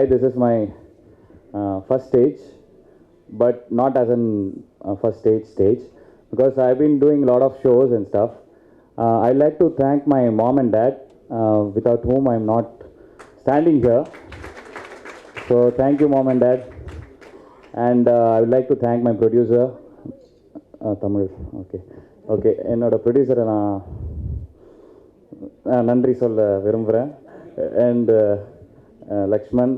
hi, this is my first stage, but not as an first stage, because I've been doing a lot of shows and stuff. I'd like to thank my mom and dad, without whom I'm not standing here. So thank you, mom and dad. And I would like to thank my producer, Tamil. Okay. என்னோட ப்ரொடியூசரை நான் நன்றி சொல்ல விரும்புகிறேன். And Lakshman,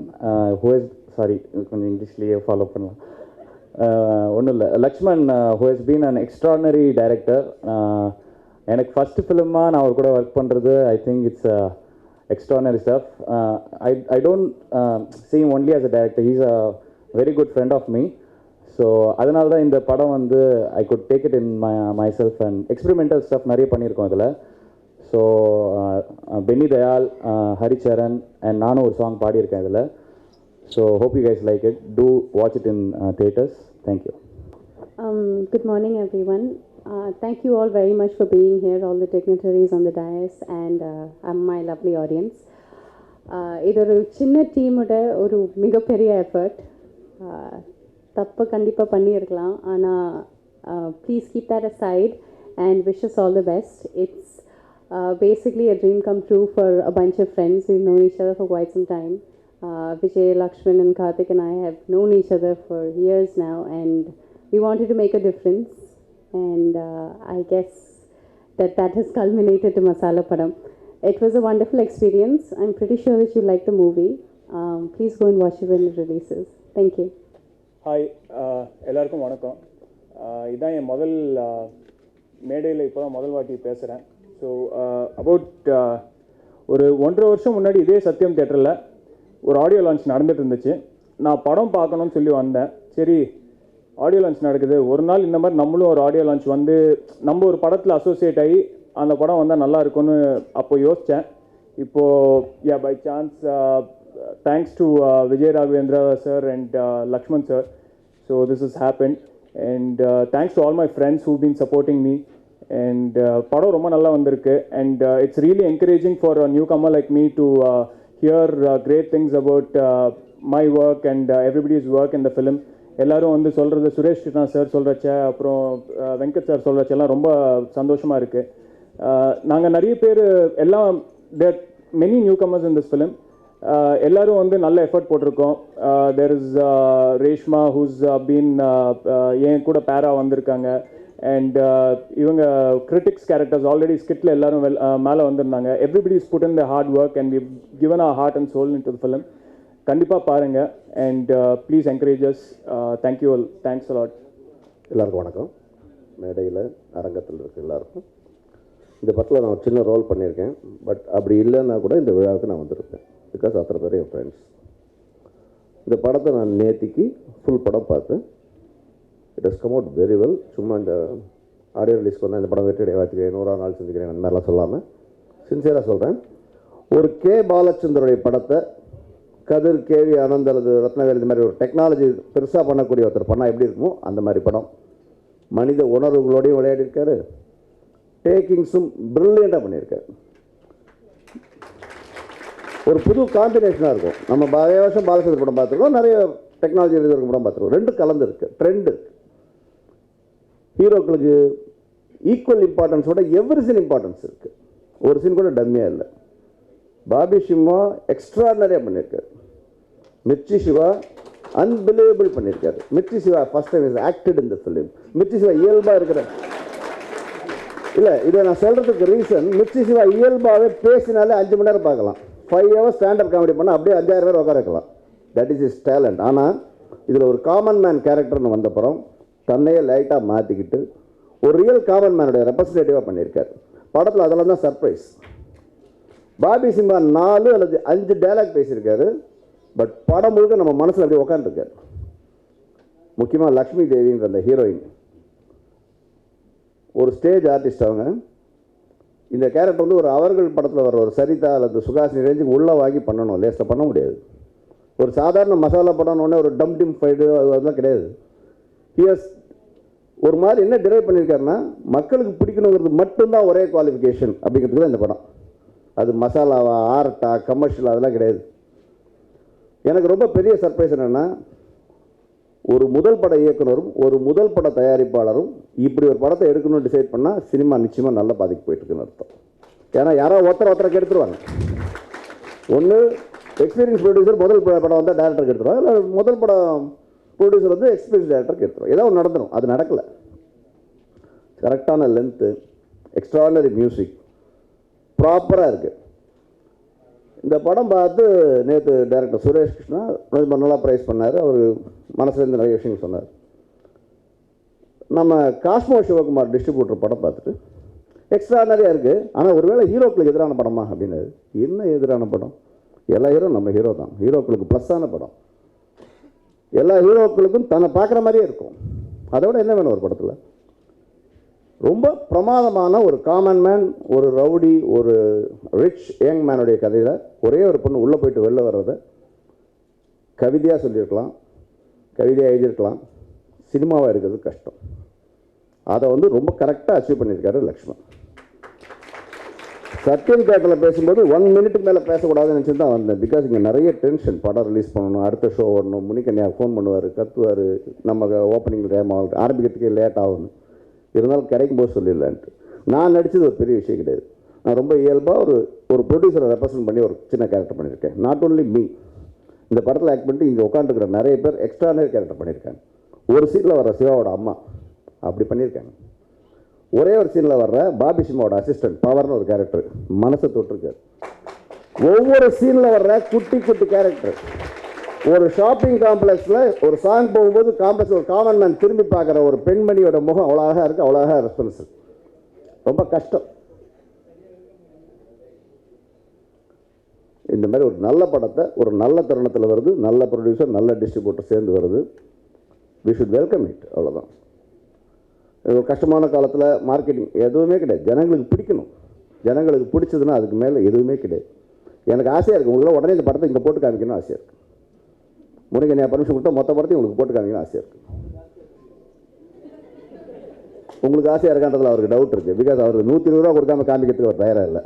who is sorry கொஞ்சம் இங்கிலீஷ்லேயே follow பண்ணலாம். ஒன்றும் இல்லை, Lakshman who has been an extraordinary director. எனக்கு ஃபஸ்ட்டு ஃபிலிமாக நான் அவர் கூட ஒர்க் பண்ணுறது, I think it's extraordinary stuff. I don't see him only as a director. He's a very good friend of me. So அதனால தான் இந்த படம் வந்து I good take it in myself and experimental stuff நிறைய பண்ணியிருக்கோம் இதில். So Benny Dayal, Haricharan and நானும் ஒரு சாங் பாடியிருக்கேன் இதில். So hope you guys like it. To watch it in theaters. Thank you. Good morning, everyone. Thank you all very much for being here, all the dignitaries on the dais and my lovely audience. இது ஒரு சின்ன டீமோட ஒரு மிகப்பெரிய effort. தப்பு கண்டிப்பாக பண்ணியிருக்கலாம், ஆனால் please keep that aside and wish us all the best. It's basically a dream come true for a bunch of friends. We've known each other for quite some time. Vijay, Lakshman and Karthik and I have known each other for years now, and we wanted to make a difference, and I guess that has culminated to Masala Padam. It was a wonderful experience. I'm pretty sure that you liked the movie. Please go and watch it when it releases. Thank you. Hi, எல்லாருக்கும் வணக்கம். இதான் என் முதல் மேடையில் இப்போ தான் முதல் வாட்டி பேசுகிறேன். ஸோ அபவுட் ஒரு 1.5 வருஷம் முன்னாடி இதே சத்யம் தியேட்டரில் ஒரு ஆடியோ லான்ச் நடந்துட்டு இருந்துச்சு. நான் படம் பார்க்கணுன்னு சொல்லி வந்தேன். சரி, ஆடியோ லான்ச் நடக்குது, ஒரு நாள் இந்த மாதிரி நம்மளும் ஒரு ஆடியோ லான்ச் வந்து நம்ம ஒரு படத்தில் அசோசியேட் ஆகி அந்த படம் வந்தால் நல்லா இருக்கும்னு அப்போ யோசித்தேன். இப்போது by chance, thanks to Vijay Raghavendra sir and Lakshman sir, so this has happened, and thanks to all my friends who've been supporting me, and padam romba nalla vandirukku, and it's really encouraging for a newcomer like me to hear great things about my work and everybody's work in the film. எல்லாரும் வந்து சொல்கிறது, Suresh Krishna sir சொல்கிறச்ச, அப்புறம் Venkat sir சொல்கிறச்செல்லாம் ரொம்ப சந்தோஷமாக இருக்குது. நாங்கள் நிறைய பேர் எல்லாம் there many newcomers in this film. எல்லாரும் வந்து நல்ல எஃபர்ட் போட்டிருக்கோம். There is Reshma who's been என் கூட பேரா வந்திருக்காங்க, அண்ட் இவங்க கிரிட்டிக்ஸ் கேரக்டர்ஸ் ஆல்ரெடி ஸ்கிட்டில் எல்லாரும் மேலே வந்திருந்தாங்க. Everybody is put in the hard work and we given our heart and soul in to the film. கண்டிப்பாக பாருங்கள், and please encourages. Thank you all, thanks a lot. எல்லாருக்கும் வணக்கம். மேடையில் அரங்கத்தில் இருக்க எல்லாருக்கும். இந்த படத்தில் நான் ஒரு சின்ன ரோல் பண்ணியிருக்கேன், பட் அப்படி இல்லைன்னா கூட இந்த விழாவுக்கு நான் வந்திருப்பேன். பிகாஸ் அத்தனை பேர் என் ஃப்ரெண்ட்ஸ். இந்த படத்தை நான் நேத்திக்கு ஃபுல் படம் பார்த்தேன். It has come out very well. சும்மா இந்த ஆடியோ ரிலீஸ்க்கு வந்தால் இந்த படம் வெற்றி அடைவாச்சுக்கிறேன், 100ஆம் நாள் செஞ்சுக்கிறேன், அந்த மாதிரிலாம் சொல்லாமல் சின்சியராக சொல்கிறேன். ஒரு கே பாலச்சந்தருடைய படத்தை கதிர், கேவி ஆனந்த் அல்லது ரத்னவேல் இந்த மாதிரி ஒரு டெக்னாலஜி பெருசாக பண்ணக்கூடிய ஒருத்தர் பண்ணால் எப்படி இருக்குமோ அந்த மாதிரி படம். மனித உணர்வுகளோடையும் விளையாடிருக்காரு, டேக்கிங்ஸும் ப்ரில்லியண்ட்டாக பண்ணியிருக்காரு. ஒரு புது காம்பினேஷனாக இருக்கும். நம்ம நிறைய வருஷம் பாலச்சந்தர் படம் பார்த்துருக்கோம், நிறைய டெக்னாலஜி இருக்கிற படம் பார்த்துருக்கோம். ரெண்டு கலந்துருக்கு, ட்ரெண்டு. ஹீரோக்களுக்கு ஈக்குவல் இம்பார்ட்டன்ஸோட எவ்ரி சீன் இம்பார்ட்டன்ஸ் இருக்குது. ஒரு சீன் கூட டம்மியாக இல்லை. பாபி சிம்மா எக்ஸ்ட்ராடனரியாக பண்ணியிருக்காரு. மிர்ச்சி சிவா அன்பிலீவபிள் பண்ணியிருக்காரு. Mirchi Siva first time is acted in the film. Mirchi Siva இயல்பாக இருக்கிற இல்லை, இதை நான் சொல்கிறதுக்கு ரீசன், மிர்ச்சி சிவா இயல்பாகவே பேசினாலே 5 மணி நேரம் பார்க்கலாம். 5 hours ஸ்டாண்டப் காமெடி பண்ணால் அப்படியே 5000 பேர் உட்கார வைக்கலாம். That is is talent. ஆனால் இதில் ஒரு காமன் மேன் கேரக்டர்னு வந்தப்புறம் தன்னையே லைட்டாக மாற்றிக்கிட்டு ஒரு ரியல் காமன் மேனுடைய ரெப்ரஸன்டேட்டிவாக பண்ணியிருக்காரு படத்தில். அதெல்லாம் தான் சர்ப்ரைஸ். பாபி சிம்மா 4 அல்லது 5 டைலாக் பேசியிருக்காரு, பட் படம் முழுக்க நம்ம மனசில் அப்படியே உட்காந்துருக்காரு. முக்கியமாக லக்ஷ்மி தேவிங்கிற அந்த ஹீரோயின் ஒரு ஸ்டேஜ் ஆர்டிஸ்ட். அவங்க இந்த கேரக்டர் வந்து ஒரு அவர்கள் படத்தில் வர ஒரு சரிதா அல்லது சுகாசினி ரேஞ்சுக்கு உள்ளே வாங்கி பண்ணணும், லேஸில் பண்ண முடியாது. ஒரு சாதாரண மசாலா படம்னு ஒரு டம் டிம் ஃபைட்டு அதெல்லாம் கிடையாது. ஹியர்ஸ் ஒரு மாதிரி என்ன டிரைவ் பண்ணியிருக்காருன்னா, மக்களுக்கு பிடிக்கணுங்கிறது மட்டும்தான் ஒரே குவாலிஃபிகேஷன் அப்படிங்கிறதுக்கு தான் இந்த படம். அது மசாலாவா, ஆர்ட்டா, கமர்ஷியல் அதெல்லாம் கிடையாது. எனக்கு ரொம்ப பெரிய சர்ப்ரைஸ் என்னென்னா, ஒரு முதல் பட இயக்குனரும் ஒரு முதல் பட தயாரிப்பாளரும் இப்படி ஒரு படத்தை எடுக்கணும்னு டிசைட் பண்ணால் சினிமா நிச்சயமாக நல்ல பாதைக்கு போயிட்டுருக்குன்னு அர்த்தம். ஏன்னா யாரோ ஒருத்தருக்கு எடுத்துருவாங்க. ஒன்று எக்ஸ்பீரியன்ஸ் ப்ரொடியூசர் முதல் படம் வந்தால் டேரக்டருக்கு எடுத்துருவாங்க, இல்லை முதல் படம் ப்ரொடியூசர் வந்து எக்ஸ்பீரியன்ஸ் டேரக்டருக்கு எடுத்துருவாங்க. ஏதோ ஒன்று நடந்துடும். அது நடக்கலை. கரெக்டான லென்த்து, எக்ஸ்ட்ரானரி மியூசிக், ப்ராப்பராக இருக்குது. இந்த படம் பார்த்து நேற்று டைரக்டர் சுரேஷ் கிருஷ்ணா ரொம்ப நல்லா ப்ரைஸ் பண்ணார். அவர் மனசுலேருந்து நிறைய விஷயங்கள் சொன்னார். நம்ம காஸ்மோ சிவகுமார் டிஸ்ட்ரிபியூட்டர் படம் பார்த்துட்டு எக்ஸ்ட்ரானரியாக இருக்குது, ஆனால் ஒருவேளை ஹீரோக்களுக்கு எதிரான படமா அப்படின்னு. என்ன எதிரான படம்? எல்லா ஹீரோ நம்ம ஹீரோ தான். ஹீரோக்களுக்கு ப்ளஸ்ஸான படம். எல்லா ஹீரோக்களுக்கும் தன்னை பார்க்குற மாதிரியே இருக்கும். அதை விட என்ன வேணும் ஒரு படத்தில்? ரொம்ப பிரமாதமான ஒரு காமன் மேன், ஒரு ரவுடி, ஒரு ரிச் யங் மேனுடைய கதையில் ஒரே ஒரு பொண்ணு உள்ளே போயிட்டு வெளில வர்றதை கவிதையாக சொல்லியிருக்கலாம், கவிதையாக எழுதியிருக்கலாம். சினிமாவாக இருக்கிறது கஷ்டம். அதை வந்து ரொம்ப கரெக்டாக அச்சீவ் பண்ணியிருக்காரு லக்ஷ்மண். சத்யன் தேட்டரில் பேசும்போது 1 மினிட்டுக்கு மேலே பேசக்கூடாதுன்னு நினச்சி தான் வந்தேன். பிகாஸ் இங்கே நிறைய டென்ஷன். படம் ரிலீஸ் பண்ணணும், அடுத்த ஷோ வரணும், முனிக்கன்யா ஃபோன் பண்ணுவார், கத்துவார், நம்ம ஓப்பனிங் டைம் ஆரம்பிக்கிறதுக்கே லேட் ஆகணும். இருந்தாலும் கிடைக்கும் போது சொல்லிடலான்ட்டு. நான் நடித்தது ஒரு பெரிய விஷயம் கிடையாது. நான் ரொம்ப இயல்பாக ஒரு ப்ரொடியூசரை ரெப்ரசன்ட் பண்ணி ஒரு சின்ன கேரக்டர் பண்ணியிருக்கேன். நாட் ஓன்லி மீ, இந்த படத்தில் ஆக்ட் பண்ணிட்டு இங்கே உட்காந்துருக்கிற நிறைய பேர் எக்ஸ்ட்ரானரி கேரக்டர் பண்ணியிருக்காங்க. ஒரு சீனில் வர சிவாவோட அம்மா அப்படி பண்ணியிருக்காங்க. ஒரே ஒரு சீனில் வர்ற பாபி சிம்மாவோட அசிஸ்டன்ட் பவர்னு ஒரு கேரக்டர் மனசை தொட்டிருக்காரு. ஒவ்வொரு சீனில் வர்ற குட்டி குட்டி கேரக்டர். ஒரு ஷாப்பிங் காம்ப்ளெக்ஸில் ஒரு சாங் போகும்போது காம்ப்ளெக்ஸ் ஒரு காமன் மேன் திரும்பி பார்க்குற ஒரு பெண்மணியோட முகம் அவ்வளோ அழகாக இருக்குது, அவ்வளோ அழகாக ரெஸ்பான்ஸ். ரொம்ப கஷ்டம். இந்த மாதிரி ஒரு நல்ல படத்தை ஒரு நல்ல தருணத்தில் வருது, நல்ல ப்ரொடியூசர், நல்ல டிஸ்ட்ரிபியூட்டர் சேர்ந்து வருது. We should welcome it. அவ்வளோதான். ஒரு கஷ்டமான காலத்தில் மார்க்கெட்டிங் எதுவுமே கிடையாது. ஜனங்களுக்கு பிடிக்கணும். ஜனங்களுக்கு பிடிச்சதுன்னா அதுக்கு மேலே எதுவுமே கிடையாது. எனக்கு ஆசையாக இருக்குது, உங்களால் உடனே இந்த படத்தை இங்கே போட்டு காமிக்கணும்னு ஆசையாக இருக்குது. முருகன் பர்மிஷன் கொடுத்தா மொத்த படத்தையும் உங்களுக்கு போட்டு காமிக்கணும் ஆசையாக இருக்குது. உங்களுக்கு ஆசையாக இருக்கான்றதுல அவருக்கு டவுட் இருக்குது. பிகாஸ் அவருக்கு 120 ரூபா கொடுக்காம காமிக்கிறதுக்கு அவர் தயாராக இல்லை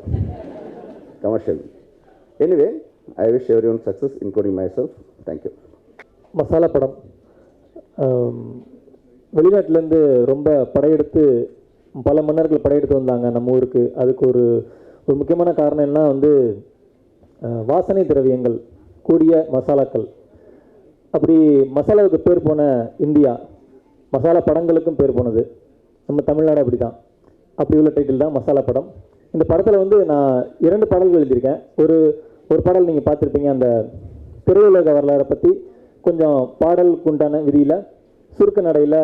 commercial. Anyway, I wish every one success including my self. Thank you. Masala படம் வெளிநாட்டிலேருந்து ரொம்ப படையெடுத்து பல மன்னர்கள் படையெடுத்து வந்தாங்க நம்ம ஊருக்கு. அதுக்கு ஒரு முக்கியமான காரணம் என்ன வந்து வாசனை திரவியங்கள் கூடிய மசாலாக்கள். அப்படி மசாலாவுக்கு பேர் போன இந்தியா மசாலா படங்களுக்கும் பேர் போனது. நம்ம தமிழ்நாடு அப்படி தான். அப்படி உள்ள டைட்டில் தான் மசாலா படம். இந்த படத்தில் வந்து நான் 2 பாடல்கள் எழுதியிருக்கேன். ஒரு பாடல் நீங்கள் பார்த்துருப்பீங்க, அந்த திரையுலக வரலாறை பற்றி கொஞ்சம் பாடலுக்கு உண்டான விதியில் சுருக்க நடையில்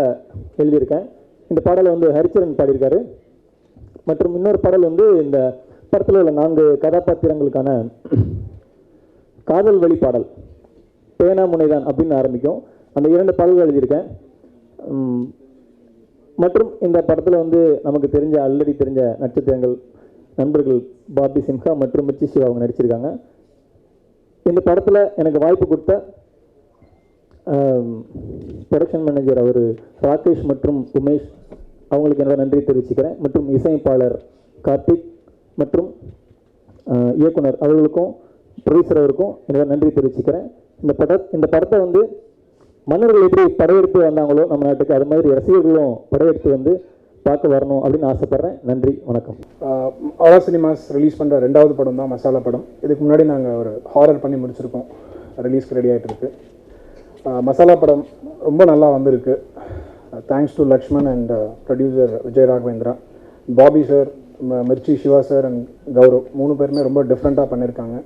எழுதியிருக்கேன். இந்த பாடலை வந்து ஹரிச்சரன் பாடியிருக்காரு. மற்றும் இன்னொரு பாடல் வந்து இந்த படத்தில் உள்ள 4 கதாபாத்திரங்களுக்கான காதல் வழி பாடல், பேனா முனைதான் அப்படின்னு ஆரம்பிக்கும். அந்த 2 பாடல்கள் எழுதியிருக்கேன். மற்றும் இந்த படத்தில் வந்து நமக்கு தெரிஞ்ச ஆல்ரெடி தெரிஞ்ச நட்சத்திரங்கள் நண்பர்கள் பாபி சிம்ஹா மற்றும் மிர்ச்சி சிவா அவங்க நடிச்சிருக்காங்க. இந்த படத்தில் எனக்கு வாய்ப்பு கொடுத்த ப்ரொடக்ஷன் மேனேஜர் அவர் ராகேஷ் மற்றும் உமேஷ் அவங்களுக்கு என்னோட நன்றி தெரிவிச்சுக்கிறேன். மற்றும் இசையமைப்பாளர் கார்த்திக் மற்றும் இயக்குனர் அவர்களுக்கும் ப்ரொடியூசர் அவருக்கும் என்னோட நன்றி தெரிவிச்சுக்கிறேன். இந்த படத்தை வந்து மன்னர்கள் எப்படி படையெடுத்து வந்தாங்களோ நம்ம நாட்டுக்கு, அது மாதிரி ரசிகர்களும் படையெடுத்து வந்து பார்க்க வரணும் அப்படின்னு ஆசைப்பட்றேன். நன்றி, வணக்கம். ஆலா சினிமாஸ் ரிலீஸ் பண்ணுற 2வது படம் தான் மசாலா படம். இதுக்கு முன்னாடி நாங்கள் ஒரு ஹாரர் பண்ணி முடிச்சிருக்கோம், ரிலீஸ்க்கு ரெடி ஆகிட்டு இருக்கு. மசாலா படம் ரொம்ப நல்லா வந்திருக்கு. Thanks to Lakshman and producer Vijay Raghavendra, Bobby sir, Mirchi Siva sir and Gaurav 3 பேருமே ரொம்ப டிஃப்ரெண்ட்டாக பண்ணியிருக்காங்க.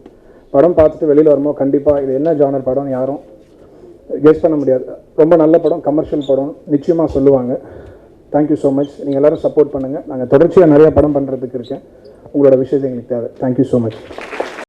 படம் பார்த்துட்டு வெளியில் வரும்போது கண்டிப்பாக இது என்ன ஜானர் படம்னு யாரும் கெஸ் பண்ண முடியாது. ரொம்ப நல்ல படம், கமர்ஷியல் படம் நிச்சயமாக சொல்லுவாங்க. Thank you so much. நீங்கள் எல்லோரும் சப்போர்ட் பண்ணுங்கள். நாங்கள் தொடர்ச்சியாக நிறைய படம் பண்ணுறதுக்கு இருக்கேன். உங்களோட விஷயத்தை எங்களுக்கு தேவை. Thank you so much.